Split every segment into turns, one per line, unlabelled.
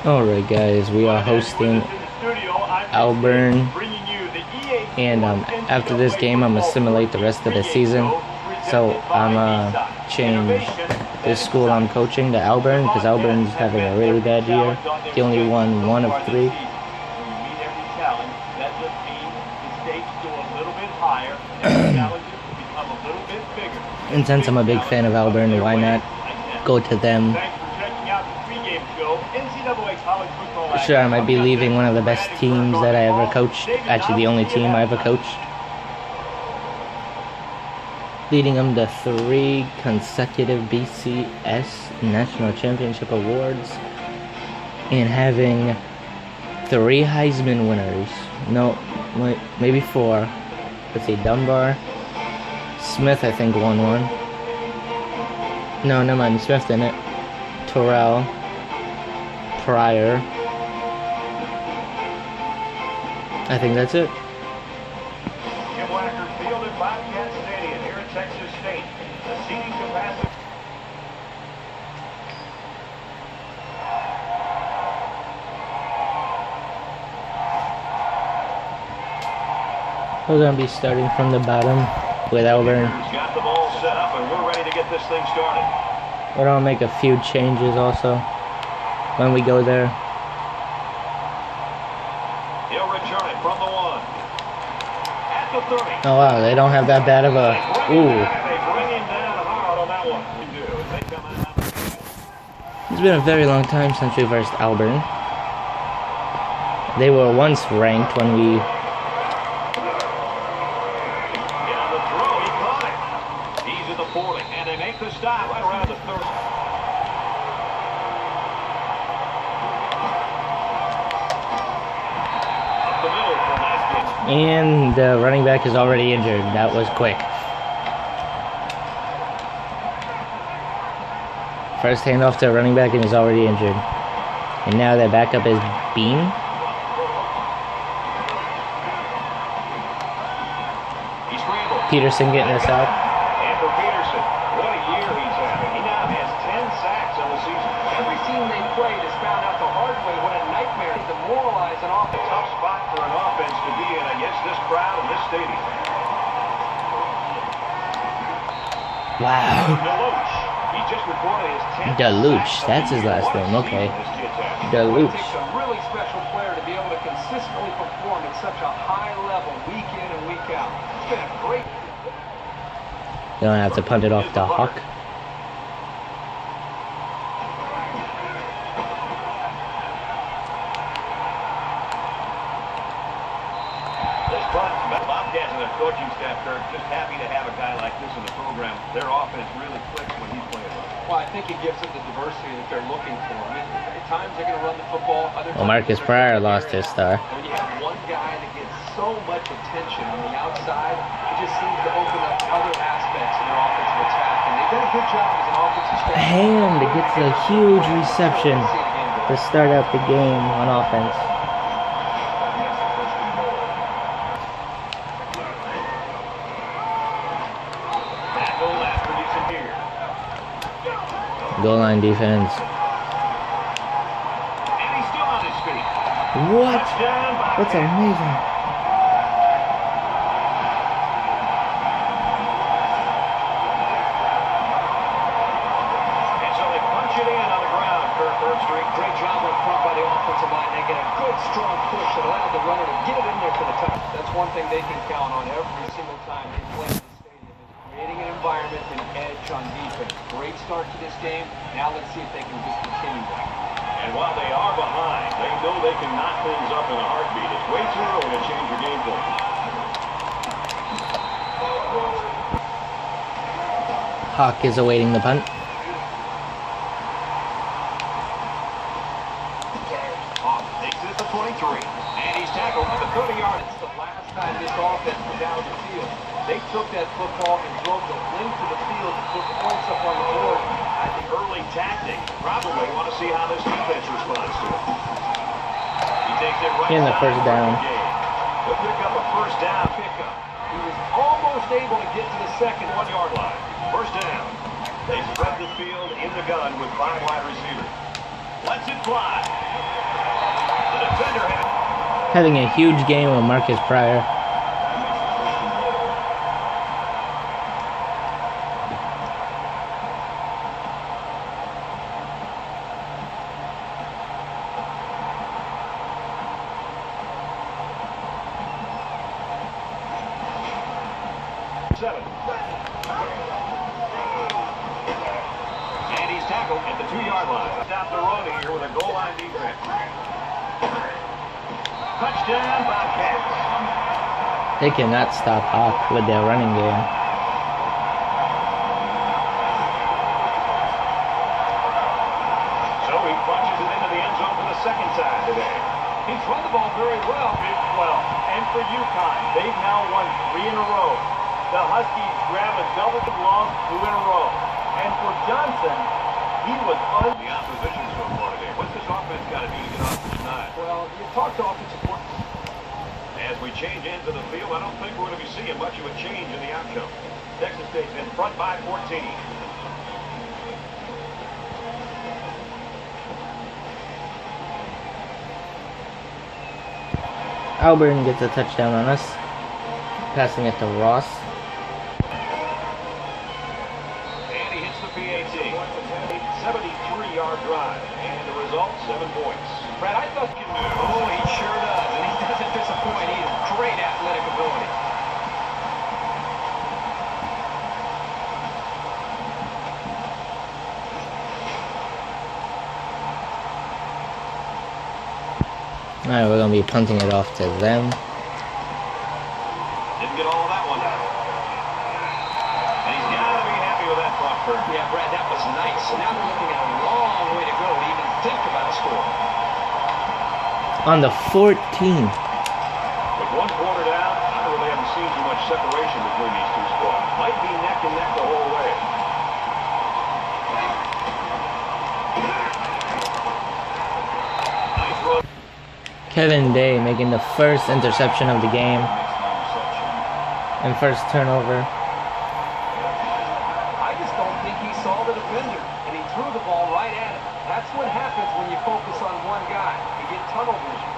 Alright guys, we are hosting Auburn, and after this game I'm going to simulate the rest of the season. So I'm going to change this school I'm coaching to Auburn, because Auburn's having a really bad year. They only won 1 of 3. And since I'm a big fan of Auburn, why not go to them? Sure, I might be leaving one of the best teams that I ever coached. Actually, the only team I ever coached. Leading them to 3 consecutive BCS National Championship awards. And having 3 Heisman winners. No, wait, maybe 4. Let's see, Dunbar. Smith, I think, won one. No, never mind, Smith didn't. Terrell. Pryor. I think that's it. We're going to be starting from the bottom with Auburn.
Got the ball set up and we're ready to get this thing started.
We're going to make a few changes also when we go there.
He'll return it from the 1. At the 30.
Oh wow, they don't have that bad of a... Ooh. It's been a very long time since we versed Auburn. They were once ranked when we...
And they make the stop right around the 30. Up the middle for that game.
And the running back is already injured. That was quick. First handoff to a running back and he's already injured. And now their backup is Bean. Peterson getting us out. Wow. Deluche, that's his last name. Okay. Deluche.
It takes a really special player to be able to consistently perform at such a high level week in and week out. It's been a great.
You don't have to punt it off the Hawk.
Coaching staff, Kirk, just happy to have a guy like this in the program. Their offense really clicks when he's playing well.
Well, I think it gives them the diversity that they're looking for. I mean, at times they're going to run the football. Other times
Marcus Pryor lost his star.
When you have one guy that gets so much attention on the outside, it just seems to open up other aspects in their offensive attack. And they've done a good job as an offensive staff.
Hand gets a huge reception to start out the game on offense. Goal line defense.
And he's still on his feet.
What? That's amazing.
And so they punch it in on the ground. Third string.
Great job up front by the offensive line. They get a good strong push that allowed the runner to get it in there for the touch. That's one thing they can count on every single time they play in the stadium, is creating an environment and edge on defense. Great start to this game. Now let's see if they can just continue that.
And while they are behind, they know they can knock things up in a heartbeat. It's way too early to change your game plan.
Hawk is awaiting the punt.
Hawk takes it at the 23. And he's tackled at the 30-yard.
It's the last time this offense was down the field. They took that football and drove the length of the field to put points up on the board.
At the early tactic, probably want to see how this defense responds to it. He takes it right
in the first down.
He'll pick up a first down pickup.
He was almost able to get to the second
1-yard line. First down. They spread the field in the gun with 5 wide receivers. Lets it fly. The defender
Having a huge game with Marcus Pryor.
And he's tackled at the 2-yard line. Stop the run here with a goal line defense. Touchdown, Bobcats.
They cannot stop Hawk with their running game.
So he punches it into the end zone for the second time today.
He's run the ball very well.
And for UConn, they've now won 3 in a row. The Huskies grab a double loss 2 in a row. And for Johnson, he was on the opposition so far today. What's this offense got to do to get off the snide?
Well, you talk to offensive coordinator.
As we change into the field, I don't think we're going to be seeing much of a change in the outcome. Texas State's in front by 14.
Auburn gets a touchdown on us. Passing it to Ross.
And he hits the PAT. 73-yard drive. And the result, 7 points.
Brad, I thought he could move. Oh, he sure does. And he doesn't disappoint either. Great athletic ability.
Alright, we're going to be punting it off to them.
Didn't get all of that one. And he's got to be happy with that punt, Kurt.
Yeah, Brad, that was nice. Now they're looking at a long way to go to even think about a score.
On the 14.
With 1 quarter down, I really haven't seen too much separation between these two squads. Might be neck and neck the whole way. Nice run.
Kevin Day making the first interception of the game. And first turnover.
I just don't think he saw the defender, and he threw the ball right at him. That's what happens when you focus on one guy. You get tunnel vision.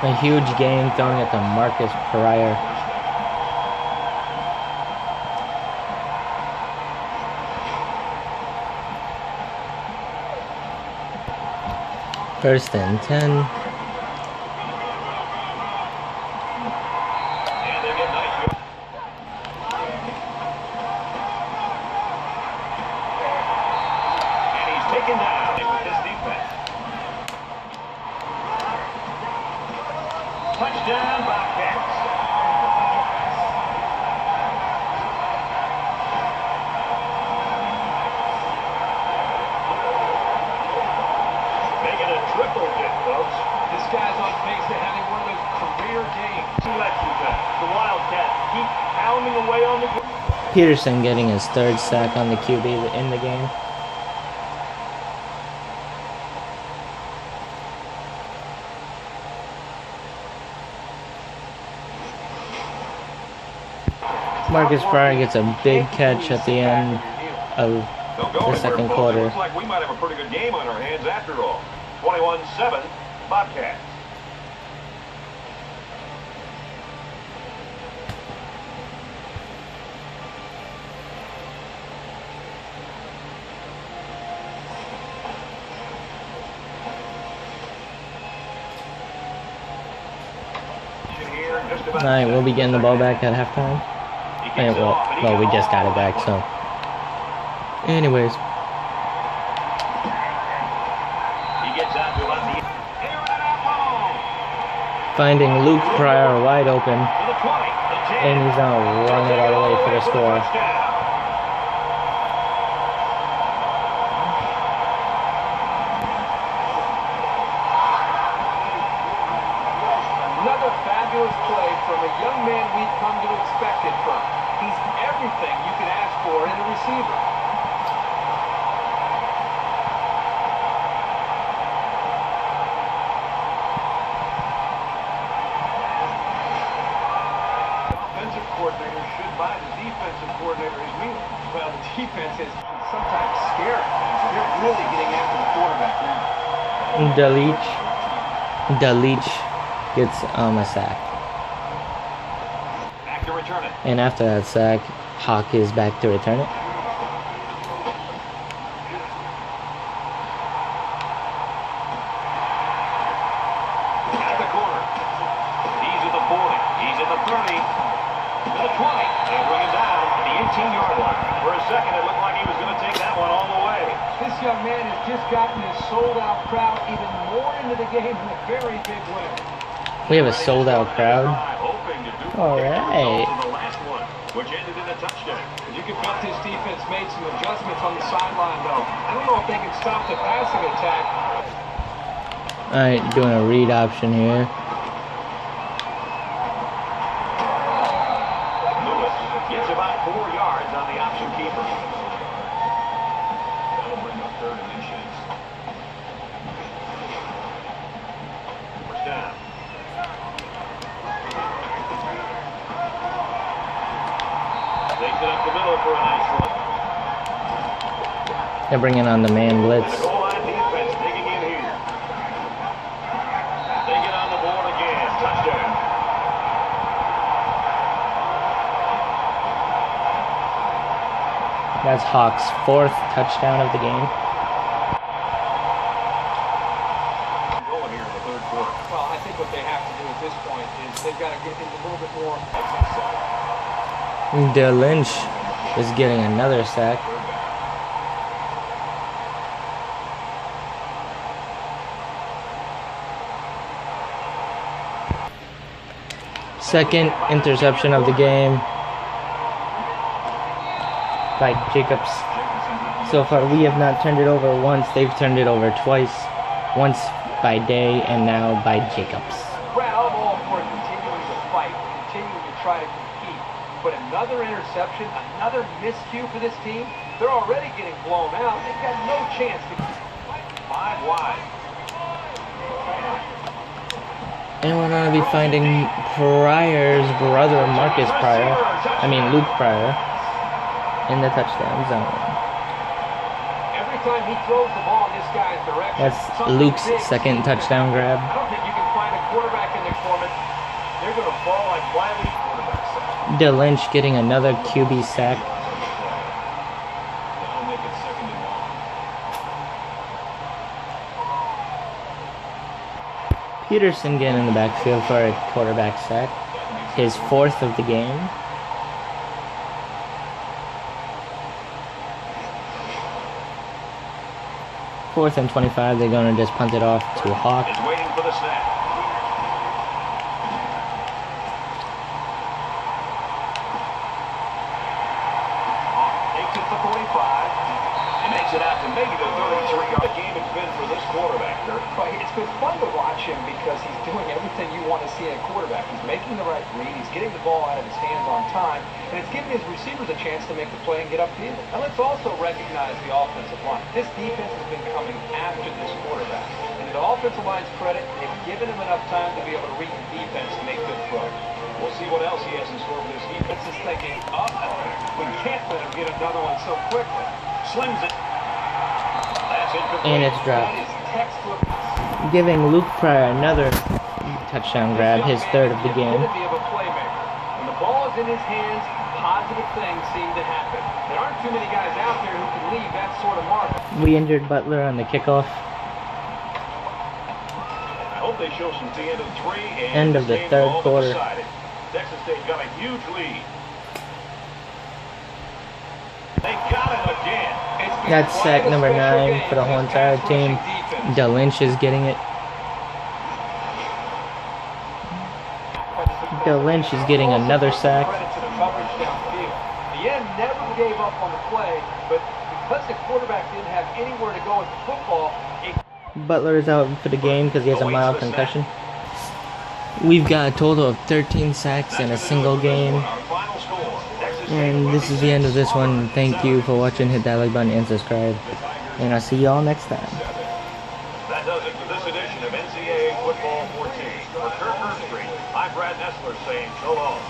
A huge game throwing it to Marcus Pryor. First and 10.
And they get nice. And he's taken down with this defense. Touchdown, Bobcats. Making a triple dip, folks.
This guy's on pace to having one of those career games.
Lexington, the Wildcats keep pounding away on the ground.
Peterson getting his 3rd sack on the QB in the game. Marcus Pryor gets a big catch at the end of the second quarter.
Looks like we might have a pretty good game on our hands after all. 21-7, Bobcats.
Alright, we'll be getting the ball back at halftime. And well, we just got it back, so. Anyways. Finding Luke Pryor wide open. And he's going to run it all the way for the score.
Another fabulous play from a young man we've come to expect it from. He's everything you can ask for in a receiver.
Offensive coordinator should buy the defensive coordinator his
really getting after the quarterback now.
Delich gets a sack.
Back to return it.
And after that sack, Hawk is back to return it.
At the corner. He's at the 40. He's at the 30. To the 20. They bring him down at the 18-yard line. For a second, it looked like he was going to take that one all the way.
This young man has just gotten his sold-out crowd even more into the game in a very big way.
We have a sold-out crowd. All right.
The last one, which ended in a touchdown.
You can bet this defense made some adjustments on the sideline, though. I don't know if they can stop the passing attack.
All right, doing a read option here.
Lewis gets about 4 yards on the option keeper. That'll bring up 3rd and inches. First down. Takes it up the middle for a nice run.
They're bringing on the man blitz.
The goal line defense digging in here. They get on the board again. Touchdown.
That's Hawk's 4th touchdown of the game.
Going here in the 3rd quarter.
Well, I think what they have to do at this point is they've got to get into a little bit more.
Lynch is getting another sack. Second interception of the game by Jacobs. So far, we have not turned it over once. They've turned it over twice. Once by Day and now by Jacobs.
Brad, I'm all for continuing to fight, continuing to try to compete. But another interception, another miscue for this team. They're already getting blown out. They've got no chance to
5 wide.
And we're going to be finding Pryor's brother, Marcus Pryor. Luke Pryor. In the touchdown zone.
Every time he throws the ball in this guy's direction,
That's Luke's second touchdown grab.
I don't think you can find a quarterback in their format. They're going to fall like Wiley quarterbacks.
Lynch getting another QB sack.
That'll make it 2nd and 1.
Peterson getting in the backfield for a quarterback sack. His 4th of the game. 4th and 25, they're going to just punt it off to Hawk.
Is waiting for the snap. Takes it to 45. He makes it out to maybe the 33-yard game it's been for this quarterback, Dirk.
Right, it's been fun to watch him because he's doing everything you want to see in a quarterback. He's making the right read, he's getting the ball out of his hands on time, and it's giving his receivers a chance to make the play and get upfield. And let's also recognize the offensive line. This defense has been coming after this quarterback. And to the offensive line's credit, they've given him enough time to be able to read the defense and make good throws.
We'll see what else he has in store for this defense.
Is thinking, we can't let him get another one so quickly.
Slims it. That's incomplete.
And it's dropped.
That is textbook.
Giving Luke Pryor another touchdown grab, his 3rd of the game.
Of a playmaker. When the ball is in his hands, positive things seem to happen. There aren't too many guys out there who can leave that sort of mark.
We injured Butler on the kickoff.
I hope they show some the end of 3 and
End of the 3rd quarter.
Decided. Texas State got a huge lead. They got it again.
That's sack number 9 for the whole entire team. Lynch is getting it. Lynch is getting another sack.
The end never gave up on the play, but because the quarterback didn't have anywhere to go with the football,
Butler is out for the game because he has a mild concussion. We've got a total of 13 sacks in a single game. And this is the end of this one. Thank you for watching. Hit that like button and subscribe. And I'll see y'all next time.
That does it for this edition of NCAA Football 14. For Kirk Street, I'm Brad Nessler saying so long.